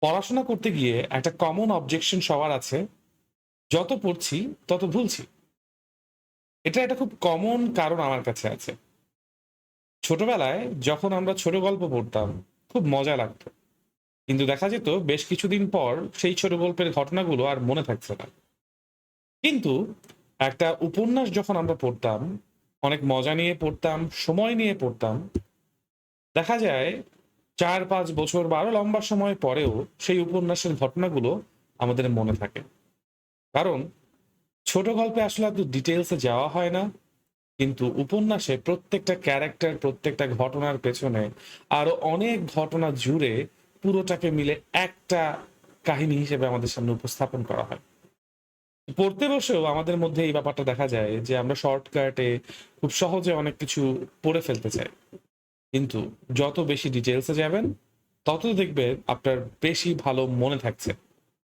পড়াশোনা করতে গিয়ে একটা কমন অবজেকশন সবার আছে, যত পড়ছি তত ভুলছি। এটা খুব কমন কারণ আমার কাছে আছে। ছোটবেলায় যখন আমরা ছোট গল্প পড়তাম, খুব মজা লাগতো। কিন্তু দেখা যেত বেশ কিছুদিন পর সেই ছোট গল্পের ঘটনাগুলো আর মনে থাকছে না। কিন্তু একটা উপন্যাস যখন আমরা পড়তাম, অনেক মজা নিয়ে পড়তাম, সময় নিয়ে পড়তাম, দেখা যায় ৪-৫ বছর বা আরো লম্বা সময় পরেও সেই উপন্যাসের ঘটনাগুলো আমাদের মনে থাকে। কারণ ছোট গল্পে আসলে এত ডিটেইলস এ যাওয়া হয় না। কিন্তু উপন্যাসে প্রত্যেকটা ক্যারেক্টার, প্রত্যেকটা ঘটনার পেছনে আরো অনেক ঘটনা জুড়ে পুরোটাকে মিলে একটা কাহিনী হিসেবে আমাদের সামনে উপস্থাপন করা হয়। পড়তে বসেও আমাদের মধ্যে এই ব্যাপারটা দেখা যায় যে আমরা শর্টকাটে খুব সহজে অনেক কিছু পড়ে ফেলতে চাই। কিন্তু যত বেশি ডিটেইলস এ যাবেন, তত দেখবেন আপনার বেশি ভালো মনে থাকছে।